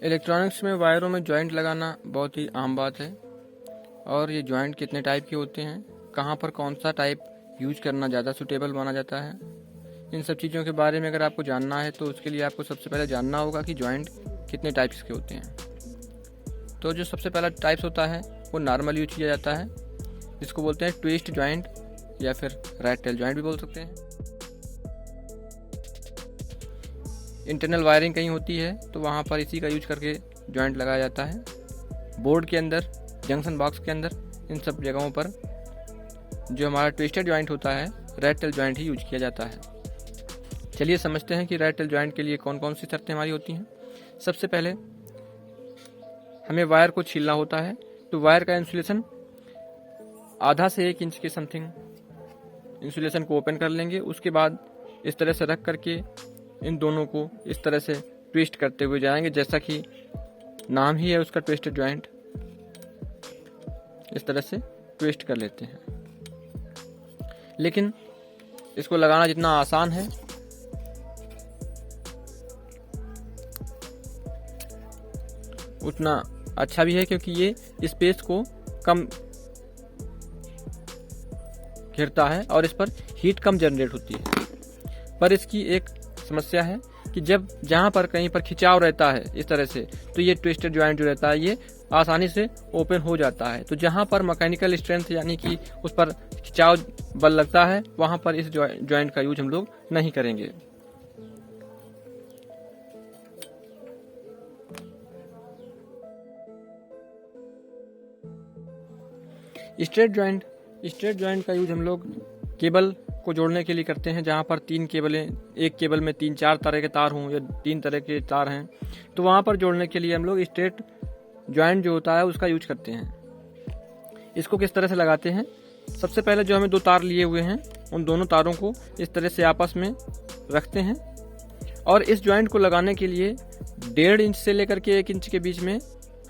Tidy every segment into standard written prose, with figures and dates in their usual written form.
Electronics में वायरों में joint लगाना बहुत ही आम बात है। और ये जॉइंट कितने टाइप के होते हैं, कहाँ पर कौन सा टाइप यूज करना ज़्यादा सूटेबल माना जाता है, इन सब चीज़ों के बारे में अगर आपको जानना है तो उसके लिए आपको सबसे पहले जानना होगा कि जॉइंट कितने टाइप्स के होते हैं। तो जो सबसे पहला टाइप्स होता है वो नॉर्मल यूज किया जाता है, जिसको बोलते हैं ट्विस्ट जॉइंट या फिर रैट टेल जॉइंट भी बोल सकते हैं। इंटरनल वायरिंग कहीं होती है तो वहाँ पर इसी का यूज करके जॉइंट लगाया जाता है। बोर्ड के अंदर, जंक्शन बॉक्स के अंदर, इन सब जगहों पर जो हमारा ट्विस्टेड जॉइंट होता है रैट टेल जॉइंट ही यूज किया जाता है। चलिए समझते हैं कि रैट टेल जॉइंट के लिए कौन कौन सी शर्तें हमारी होती हैं। सबसे पहले हमें वायर को छीलना होता है, तो वायर का इंसुलेशन आधा से 1 इंच के समथिंग इंसुलेशन को ओपन कर लेंगे। उसके बाद इस तरह से रख करके इन दोनों को इस तरह से ट्विस्ट करते हुए जाएंगे, जैसा कि नाम ही है उसका ट्विस्टेड जॉइंट। इस तरह से ट्विस्ट कर लेते हैं। लेकिन इसको लगाना जितना आसान है उतना अच्छा भी है, क्योंकि ये स्पेस को कम घेरता है और इस पर हीट कम जनरेट होती है। पर इसकी एक समस्या है कि जब जहां पर कहीं पर खिंचाव रहता है इस तरह से, तो ये ट्विस्टेड जॉइंट जो रहता है ये आसानी से ओपन हो जाता है। तो जहां पर मैकेनिकल स्ट्रेंथ यानी कि उस पर खिंचाव बल लगता है वहां पर इस जॉइंट का यूज हम लोग नहीं करेंगे। स्ट्रेट जॉइंट का यूज हम लोग केबल को जोड़ने के लिए करते हैं, जहां पर 3 केबलें, एक केबल में 3-4 तरह के तार हों या 3 तरह के तार हैं, तो वहां पर जोड़ने के लिए हम लोग स्ट्रेट जॉइंट जो होता है उसका यूज करते हैं। इसको किस तरह से लगाते हैं, सबसे पहले जो हमें 2 तार लिए हुए हैं उन दोनों तारों को इस तरह से आपस में रखते हैं और इस जॉइंट को लगाने के लिए 1.5 इंच से लेकर के 1 इंच के बीच में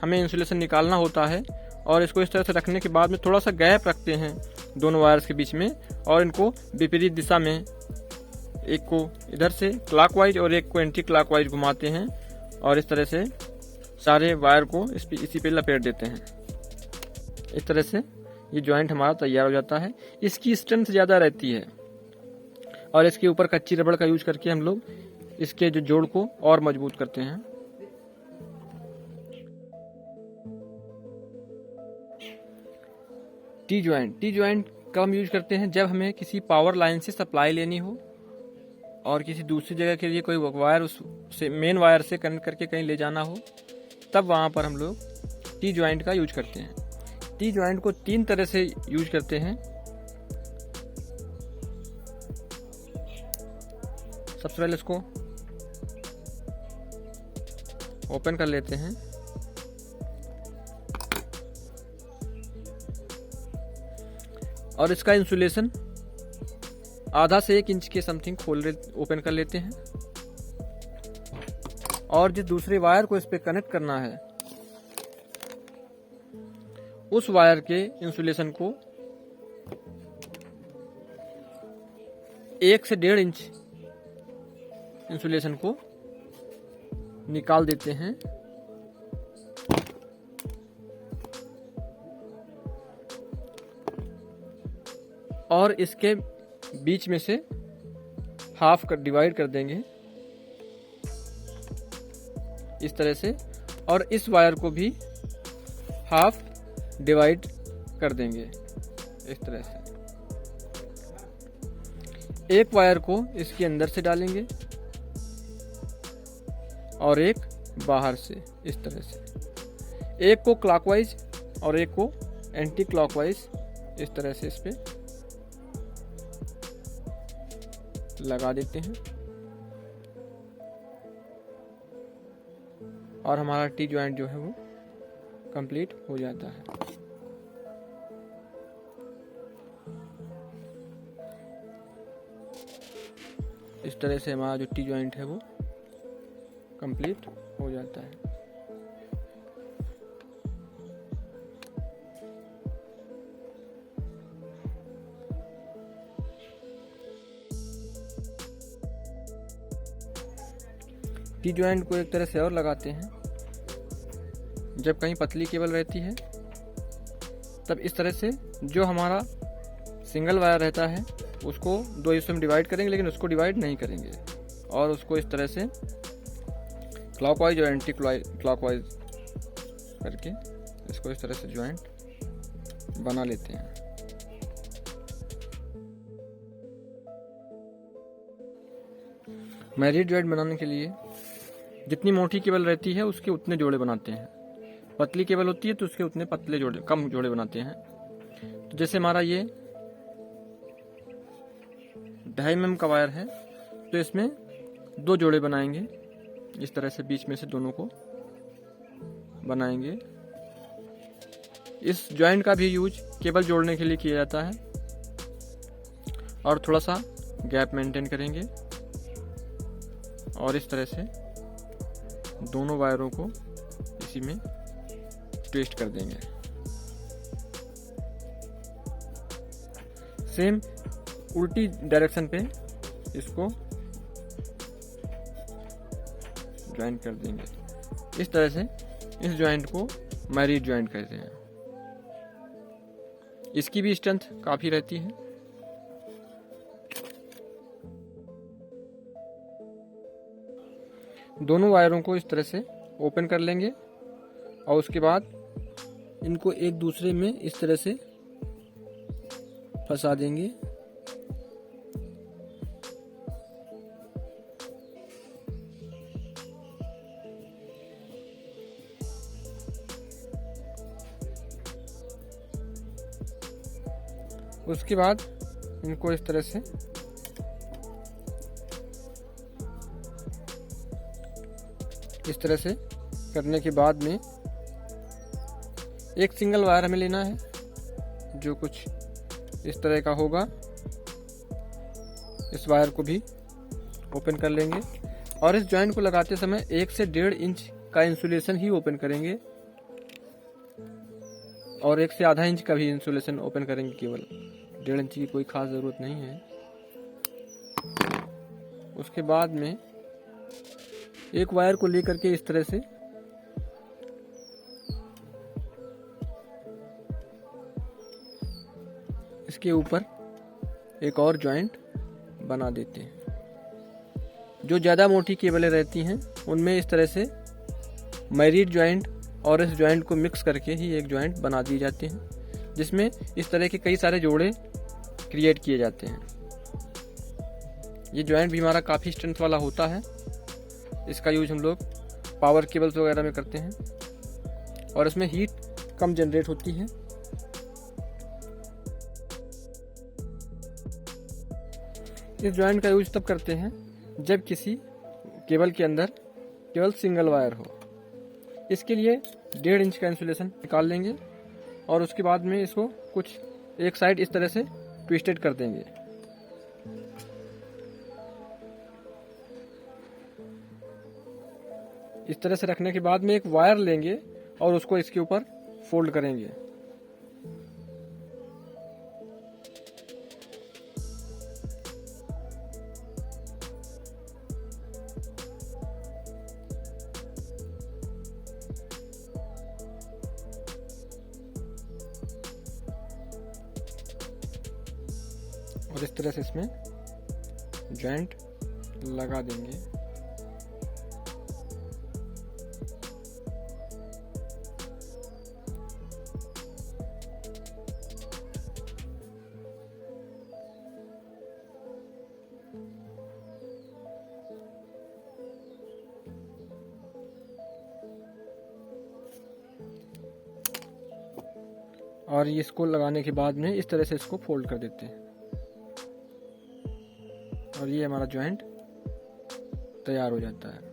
हमें इंसुलेशन निकालना होता है। और इसको इस तरह से रखने के बाद में थोड़ा सा गैप रखते हैं दोनों वायर्स के बीच में और इनको विपरीत दिशा में, एक को इधर से क्लॉकवाइज और एक को एंटी क्लॉकवाइज घुमाते हैं और इस तरह से सारे वायर को इसी पे लपेट देते हैं। इस तरह से ये जॉइंट हमारा तैयार हो जाता है। इसकी स्ट्रेंथ ज़्यादा रहती है और इसके ऊपर कच्ची रबड़ का यूज करके हम लोग इसके जो जोड़ को और मजबूत करते हैं। टी जॉइंट कब हम यूज करते हैं, जब हमें किसी पावर लाइन से सप्लाई लेनी हो और किसी दूसरी जगह के लिए कोई वायर उससे मेन वायर से कनेक्ट करके कहीं ले जाना हो, तब वहाँ पर हम लोग टी जॉइंट का यूज करते हैं। टी जॉइंट को 3 तरह से यूज करते हैं। सबसे पहले इसको ओपन कर लेते हैं और इसका इंसुलेशन आधा से 1 इंच के समथिंग ओपन कर लेते हैं और जिस दूसरे वायर को इस पे कनेक्ट करना है उस वायर के इंसुलेशन को 1 से 1.5 इंच इंसुलेशन को निकाल देते हैं और इसके बीच में से हाफ कर डिवाइड कर देंगे इस तरह से, और इस वायर को भी हाफ डिवाइड कर देंगे इस तरह से। एक वायर को इसके अंदर से डालेंगे और एक बाहर से इस तरह से। एक को क्लॉकवाइज और एक को एंटी क्लॉकवाइज इस तरह से इस पे लगा देते हैं और हमारा टी जॉइंट जो है वो कंप्लीट हो जाता है। इस तरह से हमारा जो टी जॉइंट है वो कंप्लीट हो जाता है। टी जॉइंट को एक तरह से और लगाते हैं जब कहीं पतली केबल रहती है तब इस तरह से जो हमारा सिंगल वायर रहता है उसको दो हिस्सों में डिवाइड करेंगे, लेकिन उसको डिवाइड नहीं करेंगे और उसको इस तरह से क्लॉकवाइज और एंटी क्लॉकवाइज करके इसको इस तरह से जॉइंट बना लेते हैं। मैरिड जॉइंट बनाने के लिए जितनी मोटी केबल रहती है उसके उतने जोड़े बनाते हैं, पतली केबल होती है तो उसके उतने पतले जोड़े, कम जोड़े बनाते हैं। तो जैसे हमारा ये 2.5 mm का वायर है तो इसमें 2 जोड़े बनाएंगे, इस तरह से बीच में से दोनों को बनाएंगे। इस जॉइंट का भी यूज केबल जोड़ने के लिए किया जाता है और थोड़ा सा गैप मेंटेन करेंगे और इस तरह से दोनों वायरों को इसी में ट्विस्ट कर देंगे। सेम उल्टी डायरेक्शन पे इसको ज्वाइंट कर देंगे। इस तरह से इस ज्वाइंट को मैरिड ज्वाइंट कहते हैं। इसकी भी स्ट्रेंथ काफी रहती है। दोनों वायरों को इस तरह से ओपन कर लेंगे और उसके बाद इनको एक दूसरे में इस तरह से फंसा देंगे। उसके बाद इनको इस तरह से करने के बाद में एक सिंगल वायर हमें लेना है जो कुछ इस तरह का होगा। इस वायर को भी ओपन कर लेंगे और इस जॉइंट को लगाते समय 1 से 1.5 इंच का इंसुलेशन ही ओपन करेंगे और 1 से आधा इंच का भी इंसुलेशन ओपन करेंगे। केवल 1.5 इंच की कोई खास ज़रूरत नहीं है। उसके बाद में एक वायर को लेकर के इस तरह से इसके ऊपर एक और जॉइंट बना देते हैं। जो ज़्यादा मोटी केबलें रहती हैं उनमें इस तरह से मैरिड जॉइंट और इस जॉइंट को मिक्स करके ही एक जॉइंट बना दिए जाते हैं, जिसमें इस तरह के कई सारे जोड़े क्रिएट किए जाते हैं। ये जॉइंट भी हमारा काफ़ी स्ट्रेंथ वाला होता है। इसका यूज हम लोग पावर केबल्स वगैरह में करते हैं और इसमें हीट कम जनरेट होती है। इस जॉइंट का यूज तब करते हैं जब किसी केबल के अंदर केवल सिंगल वायर हो। इसके लिए 1.5 इंच का इंसुलेशन निकाल लेंगे और उसके बाद में इसको कुछ एक साइड इस तरह से ट्विस्टेड कर देंगे। इस तरह से रखने के बाद में एक वायर लेंगे और उसको इसके ऊपर फोल्ड करेंगे। और इस तरह से इसमें जॉइंट लगा देंगे। और ये इसको लगाने के बाद में इस तरह से इसको फोल्ड कर देते हैं और ये हमारा जॉइंट तैयार हो जाता है।